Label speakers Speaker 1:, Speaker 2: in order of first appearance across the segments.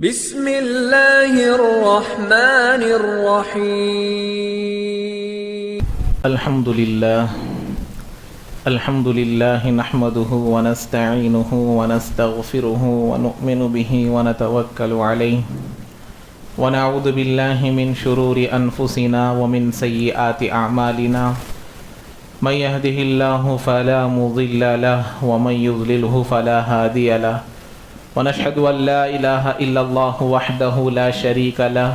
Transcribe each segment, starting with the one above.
Speaker 1: بسم اللہ الرحمن الرحیم
Speaker 2: الحمد لله نحمده ونستعينه ونستغفره ونؤمن به ونتوكل عليه ونعوذ بالله من شرور أنفسنا ومن سيئات أعمالنا من يهده الله فلا مضل له ومن يضلله فلا هادي له ونشهد أن لا إله إلا الله وحده لا شريك له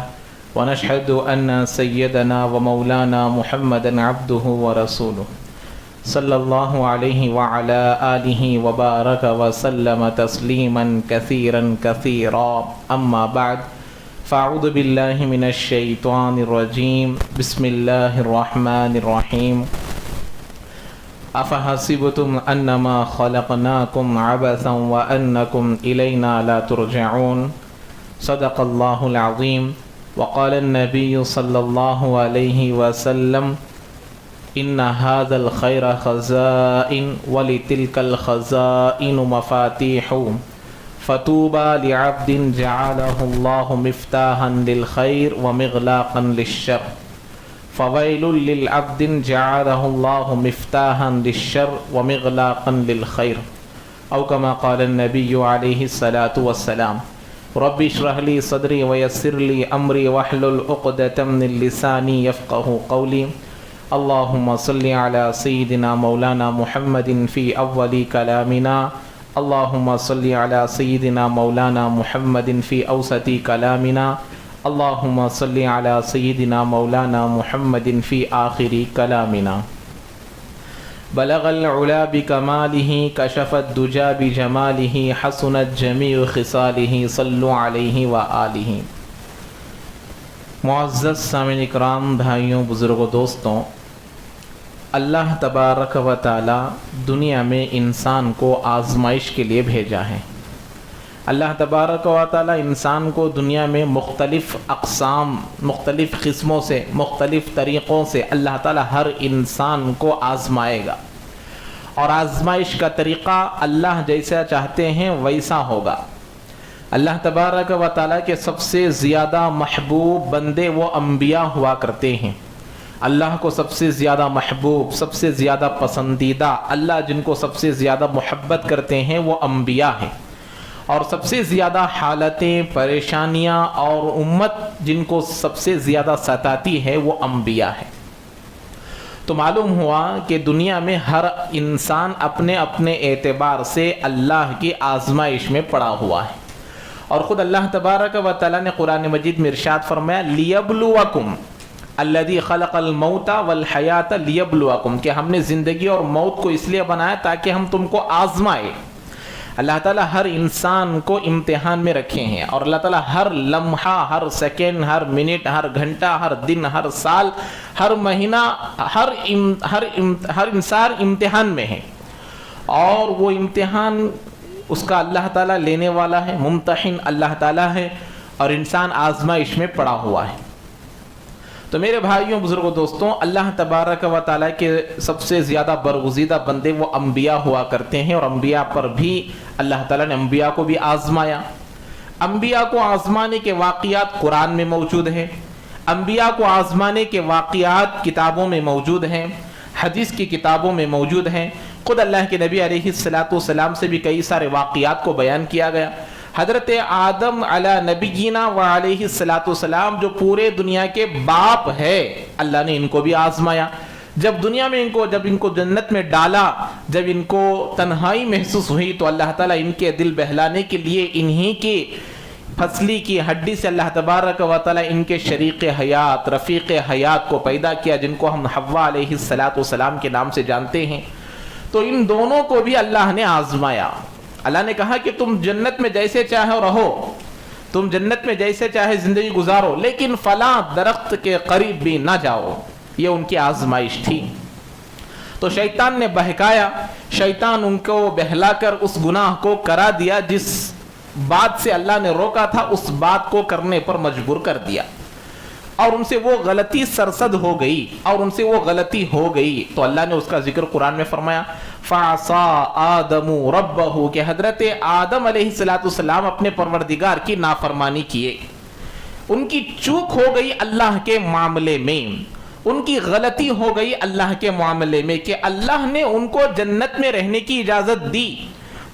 Speaker 2: ونشهد أن سيدنا ومولانا محمدا عبده ورسوله صلى الله عليه وعلى آله وبارك وسلم تسليما كثيرا كثيرا أما بعد فأعوذ بالله من الشيطان الرجيم بسم الله الرحمن الرحيم أفحسبتم أنما خلقناكم عبثا وأنكم إلينا لا ترجعون صدق الله العظيم وقال النبي صلى الله عليه وسلم إن هذا الخير خزائن ولتلك الخزائن مفاتيح فطوبى لعبد جعله الله مفتاحا للخير ومغلاقا للشر فويل للعبد جعله الله مفتاحا للشر ومغلاقا للخير أو كما قال النبي عليه الصلاة والسلام رب اشرح لي صدري ويسر لي أمري واحلل عقدة من لساني يفقه قولي اللهم صل على سيدنا مولانا محمد في أول كلامنا اللهم صل على سيدنا مولانا محمد في أوسط كلامنا اللهم صل على سيدنا مولانا محمد في آخر كلامنا بلغ العلا بكماله كشف الدجى بجماله حسنت جميع خصاله صلوا عليه وآله. معزز سامعین اکرام، بھائیوں، بزرگوں، دوستوں، اللہ تبارک و تعالی دنیا میں انسان کو آزمائش کے لیے بھیجا ہے. اللہ تبارک و تعالی انسان کو دنیا میں مختلف اقسام، مختلف قسموں سے، مختلف طریقوں سے اللہ تعالی ہر انسان کو آزمائے گا، اور آزمائش کا طریقہ اللہ جیسا چاہتے ہیں ویسا ہوگا. اللہ تبارک و تعالی کے سب سے زیادہ محبوب بندے وہ انبیاء ہوا کرتے ہیں. اللہ کو سب سے زیادہ محبوب، سب سے زیادہ پسندیدہ، اللہ جن کو سب سے زیادہ محبت کرتے ہیں وہ انبیاء ہیں، اور سب سے زیادہ حالتیں، پریشانیاں اور امت جن کو سب سے زیادہ ستاتی ہے وہ انبیاء ہے. تو معلوم ہوا کہ دنیا میں ہر انسان اپنے اپنے اعتبار سے اللہ کی آزمائش میں پڑا ہوا ہے. اور خود اللہ تبارک و تعالی نے قرآن مجید میں ارشاد فرمایا لیبلوکم الذی خلق الموت والحیات لیبلوکم، کہ ہم نے زندگی اور موت کو اس لیے بنایا تاکہ ہم تم کو آزمائے. اللہ تعالیٰ ہر انسان کو امتحان میں رکھے ہیں، اور اللہ تعالیٰ ہر لمحہ، ہر سیکنڈ، ہر منٹ، ہر گھنٹہ، ہر دن، ہر سال، ہر مہینہ، ہر انسان امتحان میں ہے. اور وہ امتحان اس کا اللہ تعالیٰ لینے والا ہے، ممتحن اللہ تعالیٰ ہے، اور انسان آزمائش میں پڑا ہوا ہے. تو میرے بھائیوں، بزرگوں، دوستوں، اللہ تبارک و تعالیٰ کے سب سے زیادہ برگزیدہ بندے وہ انبیاء ہوا کرتے ہیں، اور انبیاء پر بھی اللہ تعالیٰ نے انبیاء کو بھی آزمایا. انبیاء کو آزمانے کے واقعات قرآن میں موجود ہیں، انبیاء کو آزمانے کے واقعات کتابوں میں موجود ہیں، حدیث کی کتابوں میں موجود ہیں. خود اللہ کے نبی علیہ السلام سے بھی کئی سارے واقعات کو بیان کیا گیا. حضرت آدم علی نبینا و علیہ السلام جو پورے دنیا کے باپ ہے، اللہ نے ان کو بھی آزمایا. جب دنیا میں جب ان کو جنت میں ڈالا، جب ان کو تنہائی محسوس ہوئی، تو اللہ تعالیٰ ان کے دل بہلانے کے لیے انہی کی پھسلی کی ہڈی سے اللہ تبارک و تعالیٰ ان کے شریک حیات، رفیق حیات کو پیدا کیا، جن کو ہم حوا علیہ السلام کے نام سے جانتے ہیں. تو ان دونوں کو بھی اللہ نے آزمایا. اللہ نے کہا کہ تم جنت میں جیسے چاہو رہو، تم جنت میں جیسے چاہے زندگی گزارو، لیکن فلاں درخت کے قریب بھی نہ جاؤ. یہ ان کی آزمائش تھی. تو شیطان نے بہکایا، شیطان ان کو بہلا کر اس گناہ کو کرا دیا جس بات سے اللہ نے روکا تھا، اس بات کو کرنے پر مجبور کر دیا، اور ان سے وہ غلطی سرزد ہو گئی، اور ان سے وہ غلطی ہو گئی. تو اللہ نے اس کا ذکر قرآن میں فرمایا फ़असा आदमु रब्बहु कि हजरत आदम अलैहिस्सलाम अपने परवरदिगार की नाफरमानी किए, उनकी चूक हो गई अल्लाह के मामले में, उनकी गलती हो गई अल्लाह के मामले में कि अल्लाह ने उनको जन्नत में रहने की इजाजत दी।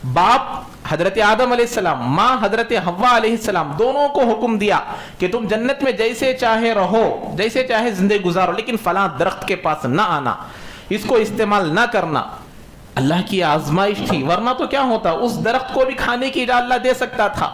Speaker 2: बाप हजरत आदम अलैहिस्सलाम, माँ हजरत हव्वा अलैहिस्सलाम, दोनों को हुक्म दिया कि तुम जन्नत में जैसे चाहे रहो, जैसे चाहे जिंदगी गुजारो, लेकिन फलां दरख्त के पास ना आना, इसको इस्तेमाल ना करना। अल्लाह की आजमाइश थी, वरना तो क्या होता, उस दरख्त को भी खाने की इजाजत अल्लाह दे सकता था,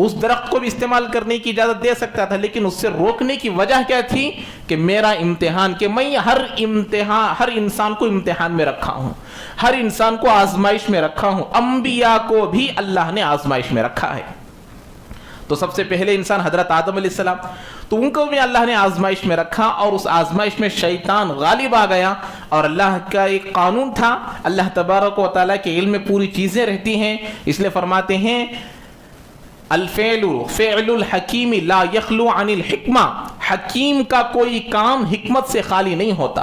Speaker 2: उस दरख्त को भी इस्तेमाल करने की इजाजत दे सकता था, लेकिन उससे रोकने की वजह क्या थी कि मेरा इम्तिहान, कि मैं हर इंसान को इम्तिहान में रखा हूं, हर इंसान को आजमाइश में रखा हूं। अंबिया को भी अल्लाह ने आजमाइश में रखा है। तो सबसे पहले इंसान हजरत आदम अलैहिस्सलाम, तो उनको भी अल्लाह ने आजमाइश में रखा, और उस आजमाइश में शैतान गालिब आ गया। और अल्लाह का एक कानून था, अल्लाह तबारक व तआला के इल्म में पूरी चीजें रहती हैं, इसलिए फरमाते हैं फ़ेलुल हकीमी ला यखलु अनिल हिक्मा, हकीम का कोई काम हिकमत से खाली नहीं होता।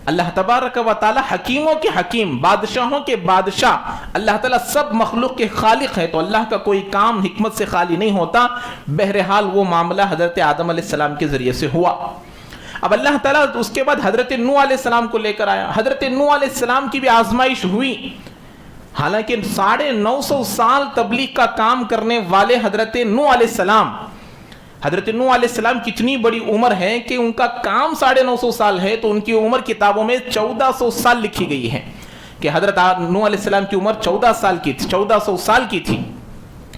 Speaker 2: अल्लाह तबारक व तआला हकीमों के हकीम, बादशाहों के बादशाह, अल्लाह ताला सब मखलूक के खालिक है, तो अल्लाह का कोई काम हिकमत से खाली नहीं होता। बहरहाल वो मामला हजरत आदम अलैहिस्सलाम के जरिए से हुआ। अब अल्लाह ताला उसके बाद हजरत नूह अलैहिस्सलाम को लेकर आया। हजरत नूह अलैहिस्सलाम की भी आजमाइश हुई, हालांकि 950 साल तबलीग का काम करने वाले हजरत नूह अलैहिस्सलाम, हजरत नूह अलैहिस्सलाम की इतनी बड़ी उम्र है कि उनका काम 950 साल है, तो उनकी उम्र किताबों में 1400 साल लिखी गई है कि हजरत नूह अलैहिस्सलाम की उम्र 1400 साल की थी।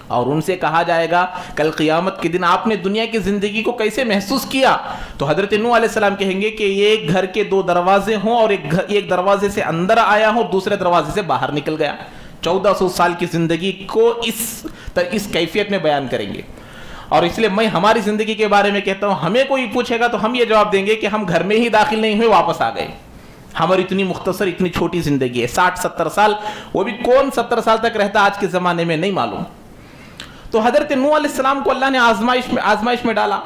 Speaker 2: और उनसे कहा जाएगा कल क़ियामत के दिन आपने दुनिया की जिंदगी को कैसे महसूस किया, तो हजरत नूह अलैहिस्सलाम कहेंगे कि एक घर के 2 दरवाजे हों और एक दरवाजे से अंदर आया हो, दूसरे दरवाजे से बाहर निकल गया। 1400 साल की जिंदगी को इस कैफियत में बयान करेंगे। और इसलिए मैं हमारी जिंदगी के बारे में कहता हूं, हमें कोई पूछेगा तो हम ये जवाब देंगे कि हम घर में ही दाखिल नहीं हुए, वापस आ गए। हमारी इतनी मुख्तसर, इतनी छोटी जिंदगी है, 60-70 साल, वो भी कौन 70 साल तक रहता आज के जमाने में नहीं मालूम। तो हजरत नूह अलैहिस्सलाम को अल्लाह ने आजमाइश में डाला।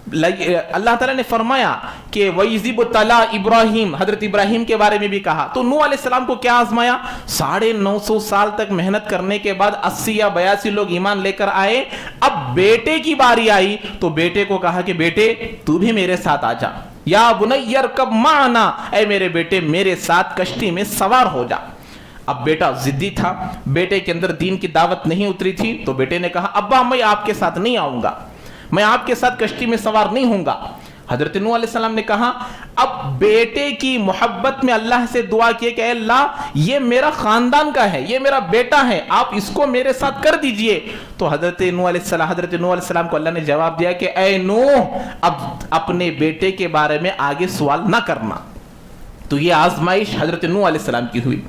Speaker 2: अल्लाह ताला ने फरमाया कि वइज़िब तला इब्राहिम, हजरत इब्राहिम के बारे में भी कहा। तो नूह अलैहिस्सलाम को क्या आजमाया, 950 साल तक मेहनत करने के बाद 80 या 82 लोग ईमान लेकर आए। अब बेटे की बारी आई तो बेटे को कहा कि बेटे तू भी मेरे साथ आ जा, या बुनय्या इरकब माना, ऐ मेरे बेटे मेरे साथ कश्ती में सवार हो जा। अब बेटा जिद्दी था, बेटे के अंदर दीन की दावत नहीं उतरी थी, तो बेटे ने कहा अब्बा मैं आपके साथ नहीं आऊंगा, मैं आपके साथ कश्ती में सवार नहीं होऊंगा। हजरत नूह अलैहिस्सलाम ने कहा, अब बेटे की मोहब्बत में अल्लाह से दुआ की कि अल्लाह ये मेरा खानदान का है, ये मेरा बेटा है, आप इसको मेरे साथ कर दीजिए। तो हजरत नूह अलैहिस्सलाम को अल्लाह ने जवाब दिया कि ऐ नूह, अब अपने बेटे के बारे में आगे सवाल ना करना। तो ये आजमाइश हजरत नूह अलैहिस्सलाम की हुई।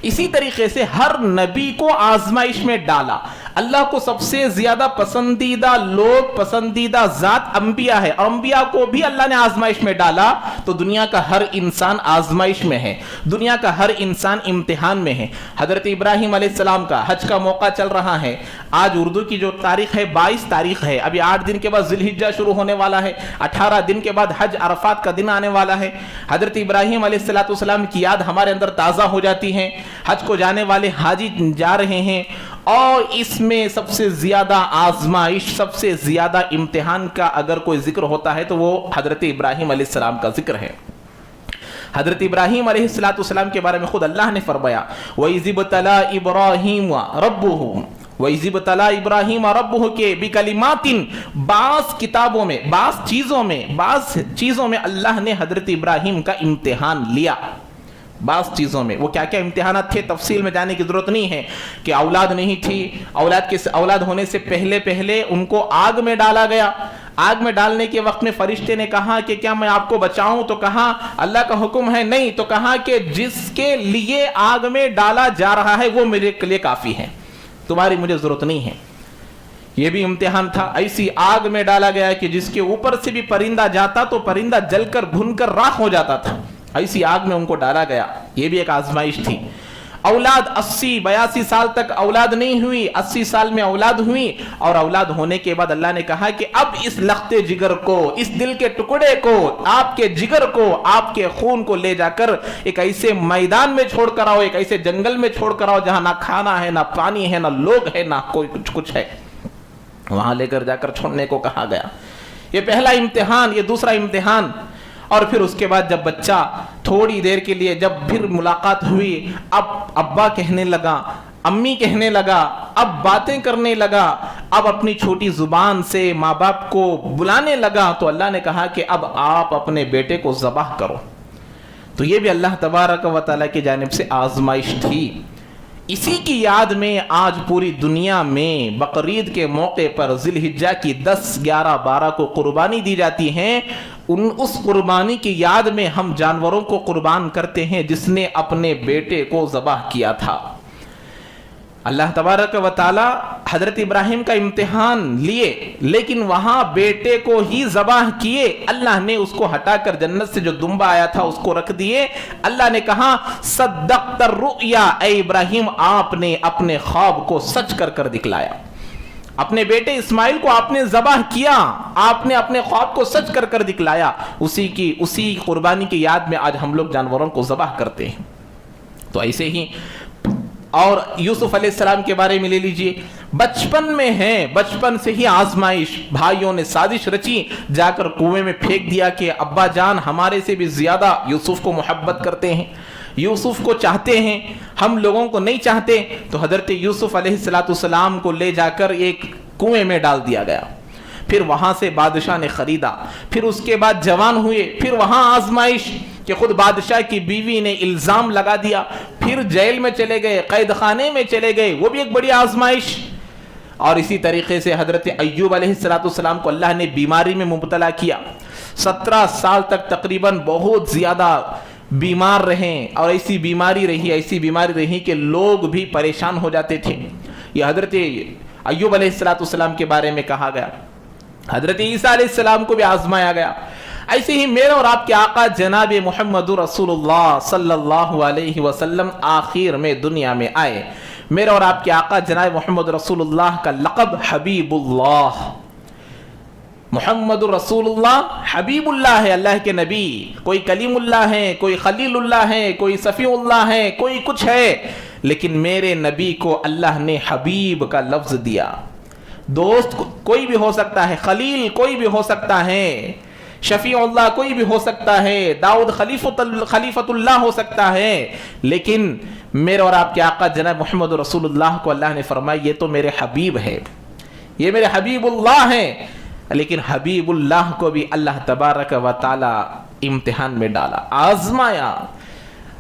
Speaker 2: इसी तरीके से हर नबी को आजमाइश में डाला। अल्लाह को सबसे ज्यादा पसंदीदा लोग, पसंदीदा जात अंबिया है, और अंबिया को भी अल्लाह ने आजमाइश में डाला। तो दुनिया का हर इंसान आजमाइश में है, दुनिया का हर इंसान इम्तिहान में है। हजरत इब्राहिम अलैहिस्सलाम का हज का मौका चल रहा है। आज उर्दू की जो तारीख है 22 तारीख है, अभी 8 दिन के बाद जिलहिज्जा शुरू होने वाला है, 18 दिन के बाद हज अरफात का दिन आने वाला है। हजरत इब्राहिम अलैहिस्सलाम की याद हमारे अंदर ताज़ा हो जाती है। हज को जाने वाले हाजी जा रहे हैं, और इसमें सबसे ज्यादा आजमाइश, सबसे ज्यादा इम्तिहान का अगर कोई जिक्र होता है तो वो हजरत इब्राहिम अलैहिस्सलाम का जिक्र है। हजरत इब्राहिम अलैहिस्सलाम के बारे में खुद अल्लाह ने फरमाया, वइज़िब तला इब्राहिम रब्बुहु, वइज़िब तला इब्राहिम रब्बुहु के बिकलिमातिन, बास किताबों में, बास चीजों में अल्लाह ने हजरत इब्राहिम का इम्तिहान लिया। बास चीज़ों में वो क्या क्या इम्तिहानात थे, तफसील में जाने की ज़रूरत नहीं है। कि औलाद नहीं थी, औलाद होने से पहले उनको आग में डाला गया। आग में डालने के वक्त में फरिश्ते ने कहा कि क्या मैं आपको बचाऊं, तो कहा अल्लाह का हुक्म है नहीं, तो कहा कि जिसके लिए आग में डाला जा रहा है वो मेरे लिए काफ़ी है, तुम्हारी मुझे ज़रूरत नहीं है। ये भी इम्तिहान था। ऐसी आग में डाला गया कि जिसके ऊपर से भी परिंदा जाता तो परिंदा जलकर भुनकर राख हो जाता था, ऐसी आग में उनको डाला गया। ये भी एक आजमाइश थी। औलाद 80-82 साल तक औलाद नहीं हुई, 80 साल में औलाद हुई, और औलाद होने के बाद अल्लाह ने कहा कि अब इस लख्ते जिगर को, इस दिल के टुकड़े को, आपके जिगर को, आपके खून को ले जाकर एक ऐसे मैदान में छोड़ कर आओ, एक ऐसे जंगल में छोड़ कर आओ जहां ना खाना है, ना पानी है, ना लोग है, ना कोई कुछ है। वहां लेकर जाकर छोड़ने को कहा गया। ये पहला इम्तिहान, ये दूसरा इम्तिहान। और फिर उसके बाद जब बच्चा थोड़ी देर के लिए, जब फिर मुलाकात हुई, अब अब्बा कहने लगा, अम्मी कहने लगा, अब बातें करने लगा, अब अपनी छोटी जुबान से माँ बाप को बुलाने लगा, तो अल्लाह ने कहा कि अब आप अपने बेटे को ज़बाह करो। तो ये भी अल्लाह तबारक व तआला की जानिब से आजमाइश थी। इसी की याद में आज पूरी दुनिया में बकरीद के मौके पर जिलहिज्जा की 10, 11, 12 को कुर्बानी दी जाती है। उस कुर्बानी की याद में हम जानवरों को कुर्बान करते हैं जिसने अपने बेटे को ज़बाह किया था। अल्लाह तबारक व ताला हजरत इब्राहिम का इम्तिहान लिए, लेकिन वहां बेटे को ही ज़बाह किए। अल्लाह ने उसको हटाकर जन्नत से जो दुम्बा आया था उसको रख दिए। अल्लाह ने कहा सद्दक़्त रुया, ऐ इब्राहिम आपने अपने ख्वाब को सच कर कर दिखलाया। अपने बेटे इस्माइल को आपने ज़बाह किया, आपने अपने ख्वाब को सच कर कर दिखलाया। उसी कुर्बानी की याद में आज हम लोग जानवरों को ज़बाह करते हैं। तो ऐसे ही और यूसुफ अलैहिस्सलाम के बारे में ले लीजिए, बचपन में है, बचपन से ही आजमाइश, भाइयों ने साजिश रची, जाकर कुएं में फेंक दिया कि अब्बा जान हमारे से भी ज्यादा यूसुफ को मोहब्बत करते हैं, यूसुफ को चाहते हैं, हम लोगों को नहीं चाहते। तो हजरत यूसुफ अलैहिस्सलाम को ले जाकर एक कुएं में डाल दिया गया। फिर वहां से बादशाह ने खरीदा, फिर उसके बाद जवान हुए, फिर वहां आजमाइश कि खुद बादशाह की बीवी ने इल्जाम लगा दिया, फिर जेल में चले गए, कैद खाने में चले गए, वो भी एक बड़ी आजमाइश। और इसी तरीके से हजरत अय्यूब अलैहिस्सलाम को अल्लाह ने बीमारी में मुब्तला किया। 17 साल तक तकरीबन बहुत ज्यादा बीमार रहे, और ऐसी बीमारी रही कि लोग भी परेशान हो जाते थे। ये हजरत अय्यूब अलैहिस्सलाम के बारे में कहा गया। हजरत ईसा अलैहिस्सलाम को भी आजमाया गया। ऐसे ही मेरे और आपके आका जनाब मुहम्मद रसूलुल्लाह सल्लल्लाहु अलैहि वसल्लम आखिर में दुनिया में आए। मेरे और आपके आका जनाब मुहम्मद रसूलुल्लाह का लक़ब हबीबुल्लाह, मुहम्मद रसूलुल्लाह हबीबुल्लाह है, अल्लाह के नबी। कोई कलीमुल्लाह है, कोई खलीलुल्लाह है, कोई सफ़ीउल्लाह है, कोई कुछ है, लेकिन मेरे नबी को अल्लाह ने हबीब का लफ्ज़ दिया। दोस्त कोई भी हो सकता है, खलील कोई भी हो सकता है, शफीउल्लाह कोई भी हो सकता है, दाऊद खलीफतुल्लाह हो सकता है, लेकिन मेरे और आपके आका जनाब मोहम्मद रसूलुल्लाह को अल्लाह ने फरमाया ये तो मेरे हबीब है, ये मेरे हबीबुल्लाह है। लेकिन हबीबुल्लाह को भी अल्लाह तबारक व ताला इम्तिहान में डाला, आजमाया।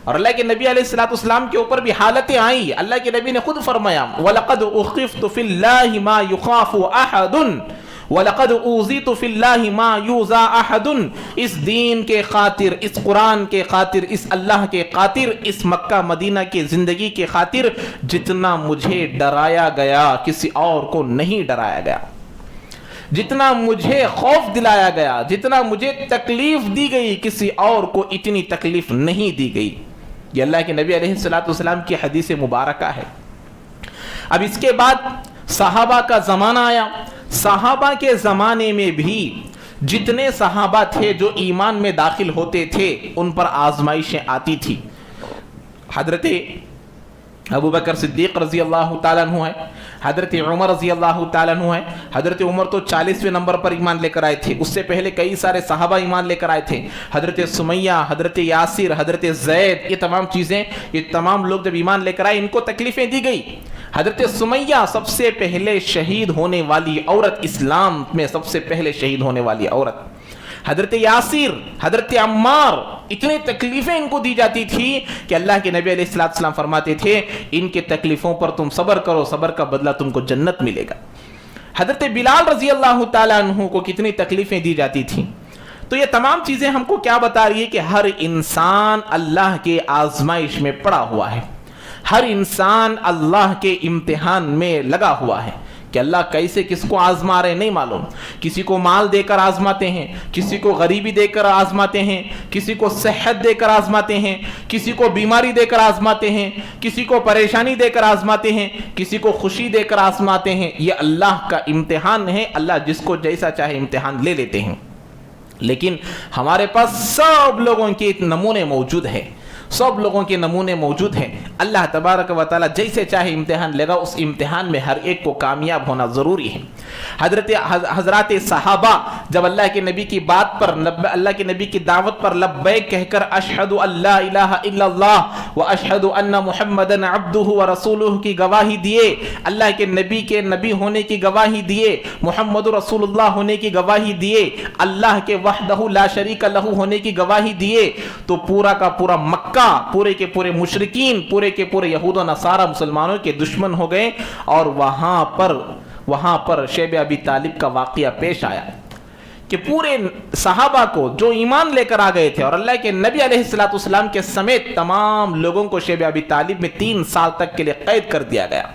Speaker 2: और अल्लाह के नबी अलैहिस्सलाम के ऊपर भी हालतें आई। अल्लाह के नबी ने खुद फरमाया वलक़द उख़िफ़्तु फ़िल्लाहि मा युख़ाफ़ु अहदुन वलक़द ऊज़ितु फ़िल्लाहि मा यूज़ा अहदुन। इस दीन के खातिर, इस कुरान के खातिर, इस अल्लाह के खातिर, इस मक्का मदीना की ज़िंदगी के खातिर जितना मुझे डराया गया किसी और को नहीं डराया गया, जितना मुझे खौफ दिलाया गया, जितना मुझे तकलीफ दी गई किसी और को इतनी तकलीफ नहीं दी गई। ये अल्लाह के नबी अलैहिस्सलाम की हदीस मुबारका है। अब इसके बाद सहाबा का ज़माना आया। सहाबा के ज़माने में भी जितने सहाबा थे जो ईमान में दाखिल होते थे उन पर आजमाइशें आती थी। हजरत अबू बकर सिद्दीक़ रज़ी अल्लाह ताला अन्हु है, हजरत उमर रज़ी अल्लाह ताला अन्हु है। हजरत उमर तो 40वें नंबर पर ईमान लेकर आए थे, उससे पहले कई सारे सहाबा ईमान लेकर आए थे। हजरत सुमैया, हजरत यासिर, हजरत ज़ैद, ये तमाम चीज़ें, ये तमाम लोग जब ईमान लेकर आए इनको तकलीफ़ें दी गई। हजरत सुमैया सबसे पहले शहीद होने वाली औरत, इस्लाम में सबसे पहले शहीद होने वाली औरत। हजरत यासिर, हजरत अम्मार, इतनी तकलीफें इनको दी जाती थी कि अल्लाह के नबी अलैहिस्सलाम फरमाते थे इनके तकलीफों पर तुम सब्र करो, सब्र का बदला तुमको जन्नत मिलेगा। हजरत बिलाल रजी अल्लाह ताला अन्हु को कितनी तकलीफें दी जाती थी। तो ये तमाम चीजें हमको क्या बता रही है कि हर इंसान अल्लाह के आजमाइश में पड़ा हुआ है, हर इंसान अल्लाह के इम्तिहान में लगा हुआ है کہ اللہ कैसे किसको आजमा रहे नहीं मालूम। किसी को माल देकर आजमाते हैं, किसी को गरीबी देकर आजमाते हैं, किसी को सेहत देकर आजमाते हैं, किसी को बीमारी देकर आजमाते हैं, किसी को परेशानी देकर आजमाते हैं, किसी को खुशी देकर आजमाते हैं। ये अल्लाह का इम्तिहान है। अल्लाह जिसको जैसा चाहे इम्तिहान ले लेते हैं। लेकिन हमारे पास सब लोगों के नमूने मौजूद है, सब लोगों के नमूने मौजूद हैं। अल्लाह तबारक व तआला जैसे चाहे इम्तिहान लेगा, उस इम्तिहान में हर एक को कामयाब होना ज़रूरी है। हज़रात सहाबा जब अल्लाह के नबी की बात पर, अल्लाह के नबी की दावत पर लब्बैक कहकर अशहदु अल्ला इलाहा इल्लल्लाह व अशहदु अन्ना मुहम्मदन अब्दुहु व रसूलुहु की गवाही दिए, अल्लाह के नबी होने की गवाही दिए, मुहम्मद रसूलुल्लाह होने की गवाही दिए, अल्लाह के वहदहु ला शरीक लहू होने की गवाही दिए, तो पूरा का पूरा मक्का, पूरे के पूरे मुशरिकीन, पूरे के पूरे यहूद और नसारा मुसलमानों के दुश्मन हो गए। और वहां पर शैब अबी तालिब का वाक़या पेश आया कि पूरे सहाबा को जो ईमान लेकर आ गए थे और अल्लाह के नबी अलैहिस्सलाम के समेत तमाम लोगों को शैब अबी तालिब में 3 साल तक के लिए कैद कर दिया गया।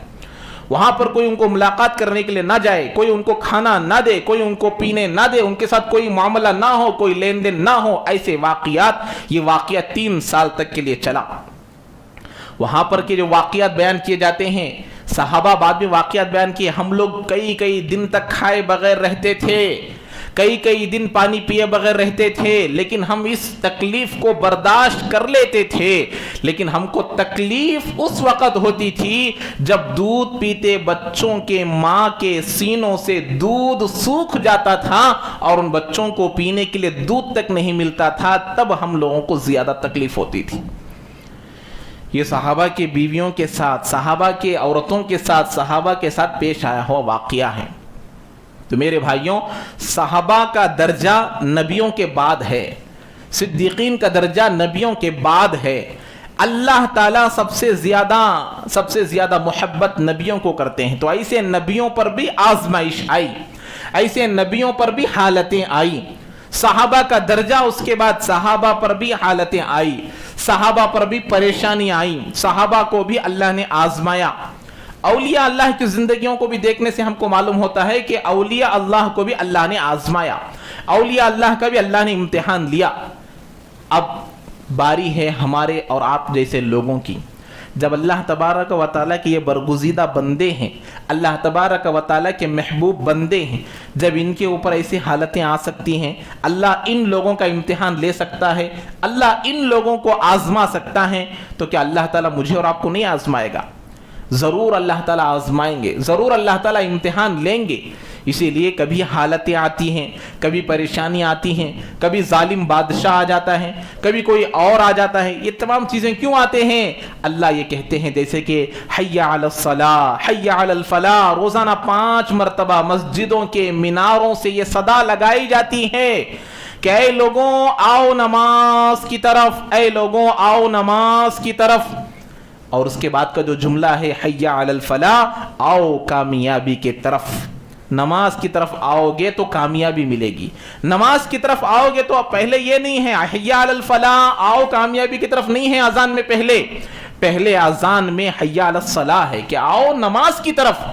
Speaker 2: वहां पर कोई उनको मुलाकात करने के लिए ना जाए, कोई उनको खाना ना दे, कोई उनको पीने ना दे, उनके साथ कोई मामला ना हो, कोई लेन देन ना हो। ऐसे वाक़ियात, ये वाक़िया 3 साल तक के लिए चला। वहां पर के जो वाक़ियात बयान किए जाते हैं, सहाबा बाद में वाक़ियात बयान किए, हम लोग कई दिन तक खाए बगैर रहते थे, कई दिन पानी पिए बगैर रहते थे, लेकिन हम इस तकलीफ को बर्दाश्त कर लेते थे। लेकिन हमको तकलीफ उस वक़्त होती थी जब दूध पीते बच्चों के माँ के सीनों से दूध सूख जाता था और उन बच्चों को पीने के लिए दूध तक नहीं मिलता था, तब हम लोगों को ज़्यादा तकलीफ होती थी। ये सहाबा के बीवियों के साथ, सहाबा के औरतों के साथ, सहाबा के साथ पेश आया हुआ वाक़या है। तो मेरे भाइयों, सहाबा का दर्जा नबियों के बाद है, सिद्दीकीन का दर्जा नबियों के बाद है। अल्लाह ताला सबसे ज़्यादा मोहब्बत नबियों को करते हैं। तो ऐसे नबियों पर भी आजमाइश आई, ऐसे नबियों पर भी हालतें आई। सहाबा का दर्जा, उसके बाद सहाबा पर भी हालतें आई, सहाबा पर भी परेशानी आई, सहाबा को भी अल्लाह ने आजमाया। औलिया अल्लाह की जिंदगियों को भी देखने से हमको मालूम होता है कि औलिया अल्लाह को भी अल्लाह ने आजमाया, औलिया अल्लाह का भी अल्लाह ने इम्तिहान लिया। अब बारी है हमारे और आप जैसे लोगों की। जब अल्लाह तबारक व तआला के ये बरगुज़ीदा बंदे हैं, अल्लाह तबारक व तआला के महबूब बंदे हैं, जब इनके ऊपर ऐसी हालतें आ सकती हैं, अल्लाह इन लोगों का इम्तिहान ले सकता है, अल्लाह इन लोगों को आजमा सकता है, तो क्या अल्लाह ताला मुझे और आपको नहीं आजमाएगा? ज़रूर अल्लाह ताला आजमाएंगे, ज़रूर अल्लाह ताला इम्तिहान लेंगे। इसीलिए कभी हालतें आती हैं, कभी परेशानी आती हैं, कभी जालिम बादशाह आ जाता है, कभी कोई और आ जाता है। ये तमाम चीज़ें क्यों आते हैं? अल्लाह ये कहते हैं जैसे कि हय्या अलस सलाह हय्या अलल फलाह, रोज़ाना 5 मरतबा मस्जिदों के मीनारों से ये सदा लगाई जाती है कि ऐ लोगों आओ नमाज की तरफ, ऐ लोगों आओ नमाज की तरफ। और उसके बाद का जो जुमला है हय्या अलल फलाह, आओ कामयाबी के तरफ। नमाज की तरफ आओगे तो कामयाबी मिलेगी, नमाज की तरफ आओगे तो पहले ये नहीं है हय्या अलल फलाह आओ कामयाबी की तरफ नहीं है। अजान में पहले अजान में हय्या अलस सलाह है कि आओ नमाज की तरफ,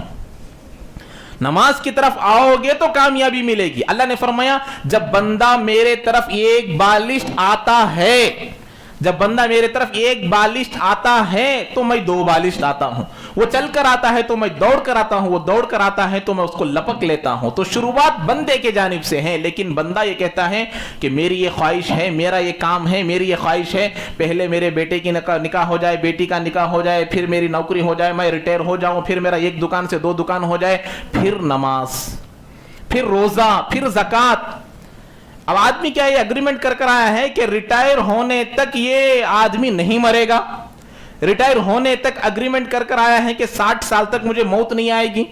Speaker 2: नमाज की तरफ आओगे तो कामयाबी मिलेगी। अल्लाह ने फरमाया जब बंदा मेरे तरफ एक बालिश आता है, जब बंदा मेरे तरफ एक बालिश आता है तो मैं 2 बालिश आता हूं। वो चल कर आता है तो मैं दौड़ कर आता हूं, वो दौड़ कर आता है तो मैं उसको लपक लेता हूं। तो शुरुआत बंदे के जानिब से है, लेकिन बंदा ये कहता है कि मेरी ये ख्वाहिश है, मेरा ये काम है, मेरी ये ख्वाहिश है, पहले मेरे बेटे की निकाह हो जाए, बेटी का निकाह हो जाए, फिर मेरी नौकरी हो जाए, मैं रिटायर हो जाऊं, फिर मेरा 1 दुकान से 2 दुकान हो जाए, फिर नमाज, फिर रोजा, फिर ज़कात। अब आदमी क्या ये अग्रीमेंट कर आया है कि रिटायर होने तक ये आदमी नहीं मरेगा, रिटायर होने तक अग्रीमेंट कर आया है कि 60 साल तक मुझे मौत नहीं आएगी,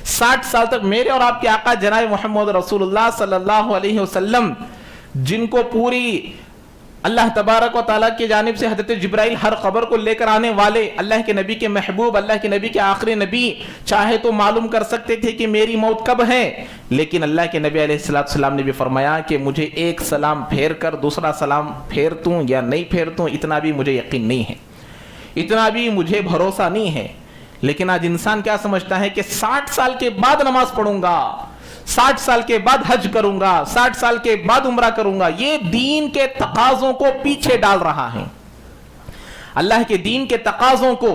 Speaker 2: 60 साल तक मेरे और आपके आका जनाब मोहम्मद रसूलुल्लाह सल्लल्लाहु अलैहि वसल्लम, जिनको पूरी अल्लाह तबारक व तआला की जानिब से हज़रत जिब्राइल हर खबर को लेकर आने वाले, अल्लाह के नबी के महबूब, अल्लाह के नबी के आखिरी नबी, चाहे तो मालूम कर सकते थे कि मेरी मौत कब है। लेकिन अल्लाह के नबी अलैहिस्सलाम ने भी फरमाया कि मुझे एक सलाम फेर कर दूसरा सलाम फेर दूँ या नहीं फेर दूँ, इतना भी मुझे यकीन नहीं है, इतना भी मुझे भरोसा नहीं है। लेकिन आज इंसान क्या समझता है कि 60 साल के बाद नमाज पढ़ूंगा, 60 साल के बाद हज करूंगा, 60 साल के बाद उम्रा करूंगा। ये दीन के तकाजों को पीछे डाल रहा है, अल्लाह के दीन के तकाजों को।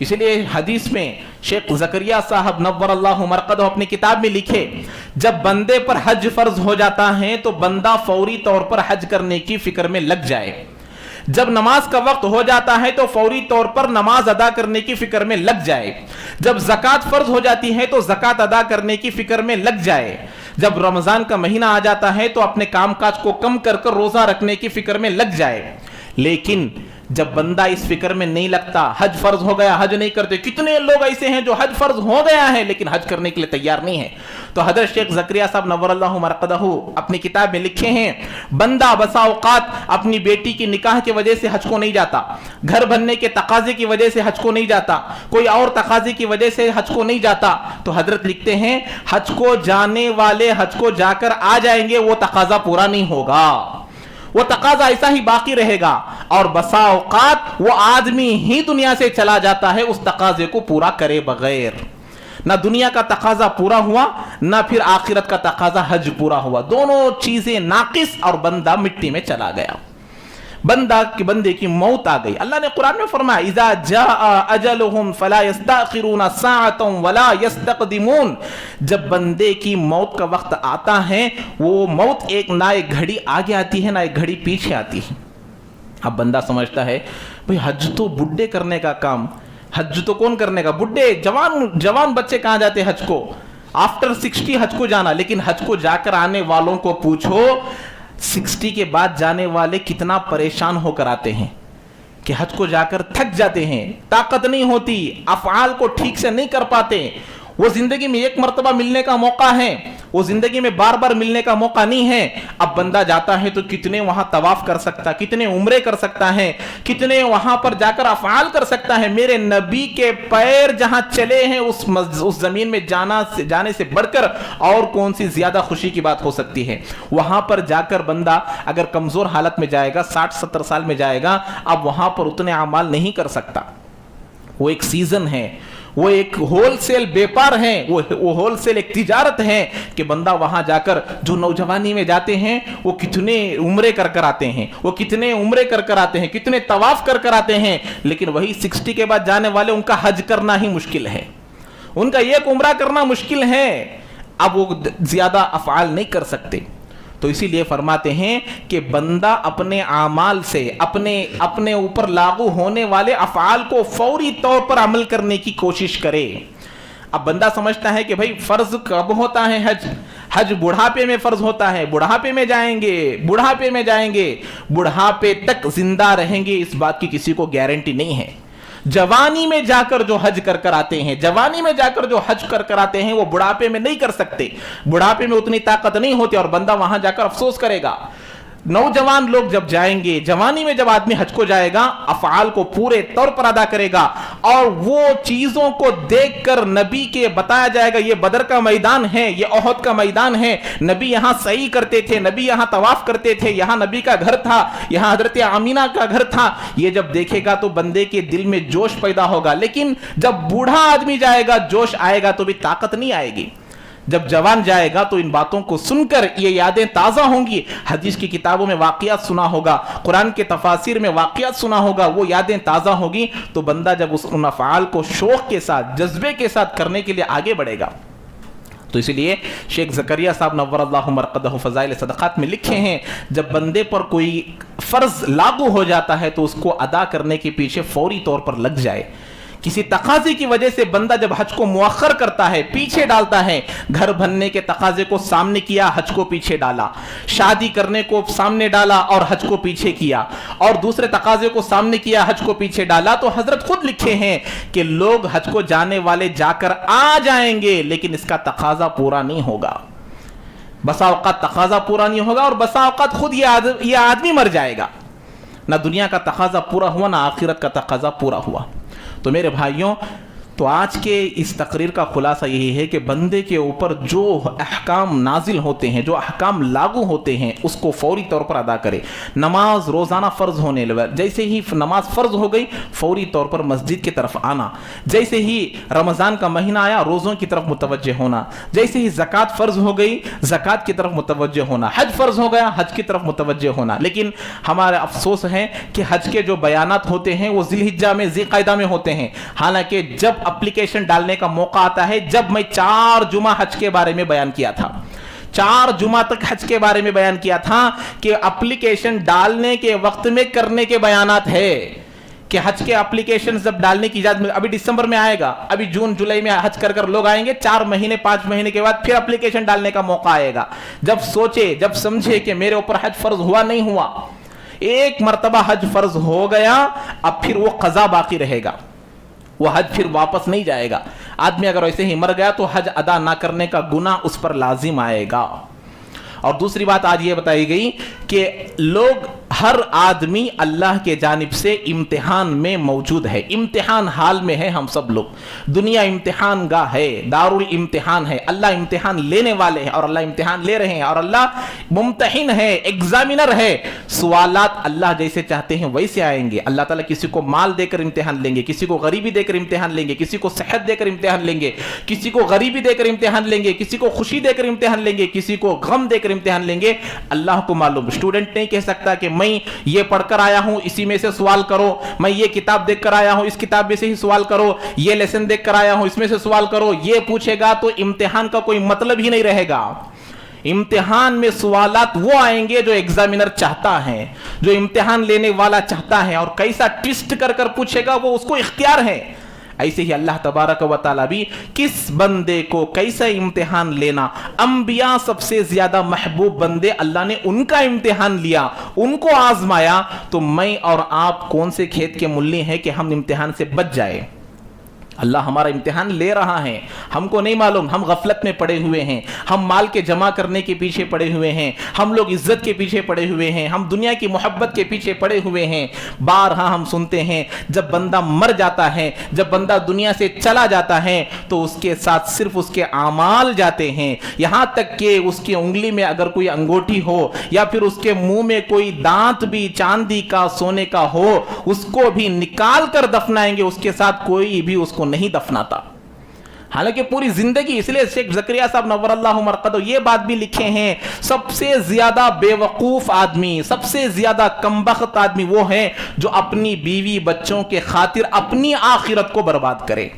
Speaker 2: इसलिए हदीस में शेख ज़करिया साहब नव्वरल्लाहु मरक़दहु अपनी किताब में लिखे, जब बंदे पर हज फर्ज हो जाता है तो बंदा फौरी तौर पर हज करने की फिक्र में लग जाए। जब नमाज का वक्त हो जाता है तो फौरी तौर पर नमाज अदा करने की फिक्र में लग जाए। जब ज़कात फर्ज हो जाती है तो ज़कात अदा करने की फिक्र में लग जाए। जब रमजान का महीना आ जाता है तो अपने कामकाज को कम कर कर रोजा रखने की फिक्र में लग जाए। लेकिन जब बंदा इस फिक्र में नहीं लगता, हज फर्ज हो गया, हज नहीं करते। कितने लोग ऐसे हैं जो हज फर्ज हो गया है लेकिन हज करने के लिए तैयार नहीं है। तो हजरत शेख ज़करिया साहब नव्वरल्लाहु मरक़दहु अपनी किताब में लिखे हैं, बंदा बसा औकात अपनी बेटी की निकाह की वजह से हज को नहीं जाता, घर बनने के तकाजे की वजह से हज को नहीं जाता, कोई और तकाजे की वजह से हज को नहीं जाता। तो हजरत लिखते हैं, हज को जाने वाले हज को जाकर आ जाएंगे, वो तकाजा पूरा नहीं होगा, वो तकाजा ऐसा ही बाकी रहेगा। और बसा औकात वो आदमी ही दुनिया से चला जाता है उस तकाजे को पूरा करे बगैर। ना दुनिया का तकाजा पूरा हुआ, ना फिर आखिरत का तकाजा हज पूरा हुआ। दोनों चीजें नाकिस और बंदा मिट्टी में चला गया, बंदे की मौत आ गई। अल्लाह ने कुरान में फरमाया, इज़ा जाअ अजलुहुम फला यस्तअखिरून साअतन वला यस्तक़दिमून। जब बंदे की मौत का वक्त आता है, वो मौत एक ना एक घड़ी आगे आती है, ना एक घड़ी पीछे आती है। अब बंदा समझता है भाई हज तो बुढ़े करने का काम, हज तो कौन करने का, बुढ़े जवान बच्चे कहाँ जाते हज को, आफ्टर 60 हज को जाना। लेकिन हज को जाकर आने वालों को पूछो, 60 के बाद जाने वाले कितना परेशान होकर आते हैं कि हज को जाकर थक जाते हैं, ताकत नहीं होती, अफ़आल को ठीक से नहीं कर पाते। वो जिंदगी में एक मर्तबा मिलने का मौका है, वो जिंदगी में बार बार मिलने का मौका नहीं है। अब बंदा जाता है तो कितने वहां तवाफ कर सकता, कितने उम्रे कर सकता है, कितने वहां पर जाकर अफ़आल कर सकता है। मेरे नबी के पैर जहां चले हैं उस जमीन में जाने से बढ़कर और कौन सी ज्यादा खुशी की बात हो सकती है। वहां पर जाकर बंदा अगर कमजोर हालत में जाएगा, 60-70 साल में जाएगा, अब वहां पर उतने अमाल नहीं कर सकता। वो एक सीजन है, वो एक होलसेल व्यापार है, वो होलसेल एक तिजारत है कि बंदा वहां जाकर, जो नौजवानी में जाते हैं वो कितने उम्रे कर कर आते हैं, वो कितने उम्रे कर कर आते हैं, कितने तवाफ कर कर आते हैं। लेकिन वही 60 के बाद जाने वाले, उनका हज करना ही मुश्किल है, उनका एक उम्रा करना मुश्किल है। अब वो ज्यादा अफ़आल नहीं कर सकते। तो इसीलिए फरमाते हैं कि बंदा अपने आमाल से, अपने ऊपर लागू होने वाले अफ़आल को फौरी तौर पर अमल करने की कोशिश करे। अब बंदा समझता है कि भाई फर्ज कब होता है हज बुढ़ापे में फर्ज होता है, बुढ़ापे में जाएंगे, बुढ़ापे तक जिंदा रहेंगे, इस बात की किसी को गारंटी नहीं है। जवानी में जाकर जो हज कर कर आते हैं, जवानी में जाकर जो हज कर कर आते हैं, वो बुढ़ापे में नहीं कर सकते, बुढ़ापे में उतनी ताकत नहीं होती और बंदा वहां जाकर अफसोस करेगा। नौजवान लोग जब जाएंगे, जवानी में जब आदमी हज को जाएगा, अफ़आल को पूरे तौर पर अदा करेगा और वो चीजों को देखकर नबी के बताया जाएगा, ये बदर का मैदान है, ये ओहद का मैदान है, नबी यहां सही करते थे, नबी यहां तवाफ करते थे, यहां नबी का घर था, यहां हजरत आमीना का घर था। ये जब देखेगा तो बंदे के दिल में जोश पैदा होगा। लेकिन जब बूढ़ा आदमी जाएगा, जोश आएगा तो भी ताकत नहीं आएगी। जब जवान जाएगा तो इन बातों को सुनकर ये यादें ताज़ा होंगी। हदीस की किताबों में वाक़ियात सुना होगा, कुरान के तफासिर में वाक़ियात सुना होगा, वो यादें ताज़ा होगी तो बंदा जब उन अफ़आल को शौक़ के साथ, जज्बे के साथ करने के लिए आगे बढ़ेगा। तो इसलिए शेख ज़करिया साहब नव्वरल्लाहु मरक़दहु फ़ज़ाइल सदक़ात में लिखे हैं, जब बंदे पर कोई फ़र्ज़ लागू हो जाता है तो उसको अदा करने के पीछे फ़ौरी तौर पर लग जाए। किसी तकाजे की वजह से बंदा जब हज को मुअख्खर करता है, पीछे डालता है, घर बनने के तकाजे को सामने किया, हज को पीछे डाला, शादी करने को सामने डाला और हज को पीछे किया, और दूसरे तकाजे को सामने किया, हज को पीछे डाला, तो हजरत खुद लिखे हैं कि लोग हज को जाने वाले जाकर आ जाएंगे लेकिन इसका तकाजा पूरा नहीं होगा। बसा औक़ात तकाजा पूरा नहीं होगा और बसा औक़ात खुद ये आदमी मर जाएगा। ना दुनिया का तकाजा पूरा हुआ, ना आखिरत का तकाजा पूरा हुआ। तो मेरे भाइयों, تو آج کے اس تقریر کا خلاصہ یہی ہے کہ بندے کے اوپر جو احکام نازل ہوتے ہیں، جو احکام لاگو ہوتے ہیں، اس کو فوری طور پر ادا کرے۔ نماز روزانہ فرض ہونے لگا، جیسے ہی نماز فرض ہو گئی فوری طور پر مسجد کی طرف آنا، جیسے ہی رمضان کا مہینہ آیا روزوں کی طرف متوجہ ہونا، جیسے ہی زکوٰۃ فرض ہو گئی زکوٰۃ کی طرف متوجہ ہونا، حج فرض ہو گیا حج کی طرف متوجہ ہونا۔ لیکن ہمارا افسوس ہے کہ حج کے جو بیانات ہوتے ہیں وہ ذی الحجہ میں ذی قعدہ میں ہوتے ہیں، حالانکہ جب اپلیکیشن ڈالنے کا موقع آتا ہے، جب میں 4 جمعہ حج کے بارے میں بیان کیا تھا، 4 جمعہ تک حج کے بارے میں بیان کیا تھا کہ اپلیکیشن ڈالنے کے وقت میں کرنے کے بیانات ہے کہ حج کے اپلیکیشن جب ڈالنے کی اجازت ابھی دسمبر میں آئے گا، ابھی جون جولائی میں حج کر لوگ آئیں گے، 4 مہینے 5 مہینے کے بعد پھر اپلیکیشن ڈالنے کا موقع آئے گا۔ جب سوچے جب سمجھے کہ میرے اوپر حج فرض ہوا نہیں ہوا، ایک مرتبہ حج فرض ہو گیا، اب پھر وہ قضا باقی رہے گا، وہ حج پھر واپس نہیں جائے گا۔ آدمی اگر ایسے ہی مر گیا تو حج ادا نہ کرنے کا گناہ اس پر لازم آئے گا۔ اور دوسری بات آج یہ بتائی گئی کہ لوگ ہر آدمی اللہ کے جانب سے امتحان میں موجود ہے، امتحان حال میں ہے ہم سب لوگ۔ دنیا امتحان گاہ ہے، دارالامتحان ہے، اللہ امتحان لینے والے ہیں اور اللہ امتحان لے رہے ہیں اور اللہ ممتحن ہے، ایگزامینر ہے۔ سوالات اللہ جیسے چاہتے ہیں ویسے آئیں گے۔ اللہ تعالیٰ کسی کو مال دے کر امتحان لیں گے، کسی کو غریبی دے کر امتحان لیں گے، کسی کو صحت دے کر امتحان لیں گے، کسی کو غریبی دے کر امتحان لیں گے، کسی کو خوشی دے کر امتحان لیں گے، کسی کو غم دے کر امتحان لیں گے۔ اللہ کو معلوم، اسٹوڈنٹ نہیں کہہ سکتا کہ میں یہ پڑھ کر آیا ہوں اسی میں سے سوال کرو، میں یہ کتاب دیکھ کر آیا ہوں اس کتاب میں سے ہی سوال کرو، یہ لیسن دیکھ کر آیا ہوں اس میں سے سوال کرو۔ یہ پوچھے گا تو امتحان کا کوئی مطلب ہی نہیں رہے گا۔ امتحان میں سوالات وہ آئیں گے جو ایگزامینر چاہتا ہے، جو امتحان لینے والا چاہتا ہے، اور کیسا ٹویسٹ کر کر پوچھے گا وہ اس کو اختیار ہے۔ ایسے ہی اللہ تبارک و تعالیٰ بھی کس بندے کو کیسا امتحان لینا، انبیاء سب سے زیادہ محبوب بندے اللہ نے ان کا امتحان لیا، ان کو آزمایا، تو میں اور آپ کون سے کھیت کے ملی ہیں کہ ہم امتحان سے بچ جائے؟ اللہ ہمارا امتحان لے رہا ہے، ہم کو نہیں معلوم، ہم غفلت میں پڑے ہوئے ہیں، ہم مال کے جمع کرنے کے پیچھے پڑے ہوئے ہیں، ہم لوگ عزت کے پیچھے پڑے ہوئے ہیں، ہم دنیا کی محبت کے پیچھے پڑے ہوئے ہیں۔ بارہا ہم سنتے ہیں جب بندہ مر جاتا ہے، جب بندہ دنیا سے چلا جاتا ہے تو اس کے ساتھ صرف اس کے اعمال جاتے ہیں، یہاں تک کہ اس کی انگلی میں اگر کوئی انگوٹھی ہو یا پھر اس کے منہ میں کوئی دانت بھی چاندی کا سونے کا ہو اس کو بھی نکال کر دفنائیں گے، اس کے ساتھ کوئی بھی اس کو نہیں دفناتا۔ حالانکہ پوری زندگی، اس لیے شیخ زکریا صاحب نور اللہ مرقدہ یہ بات بھی لکھے ہیں، سب سے زیادہ بے وقوف آدمی، سب سے زیادہ کمبخت آدمی وہ ہے جو اپنی بیوی بچوں کے خاطر اپنی آخرت کو برباد کرے۔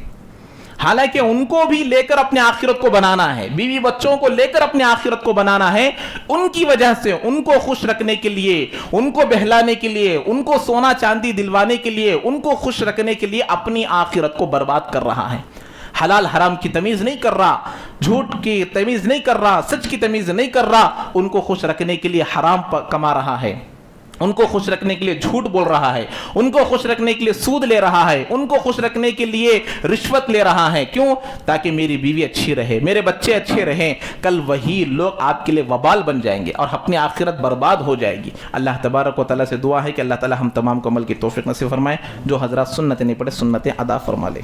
Speaker 2: حالانکہ ان کو بھی لے کر اپنے آخرت کو بنانا ہے، بیوی بچوں کو لے کر اپنے آخرت کو بنانا ہے، ان کی وجہ سے ان کو خوش رکھنے کے لیے، ان کو بہلانے کے لیے، ان کو سونا چاندی دلوانے کے لیے، ان کو خوش رکھنے کے لیے اپنی آخرت کو برباد کر رہا ہے۔ حلال حرام کی تمیز نہیں کر رہا، جھوٹ کی تمیز نہیں کر رہا، سچ کی تمیز نہیں کر رہا، ان کو خوش رکھنے کے لیے حرام کما رہا ہے، ان کو خوش رکھنے کے لیے جھوٹ بول رہا ہے، ان کو خوش رکھنے کے لیے سود لے رہا ہے، ان کو خوش رکھنے کے لیے رشوت لے رہا ہے۔ کیوں؟ تاکہ میری بیوی اچھی رہے، میرے بچے اچھے رہیں۔ کل وہی لوگ آپ کے لیے وبال بن جائیں گے اور اپنی آخرت برباد ہو جائے گی۔ اللہ تبارک و تعالیٰ سے دعا ہے کہ اللہ تعالیٰ ہم تمام کو عمل کی توفیق نصیب فرمائے۔ جو حضرات سنتیں نہیں پڑھے سنتیں ادا فرما لے۔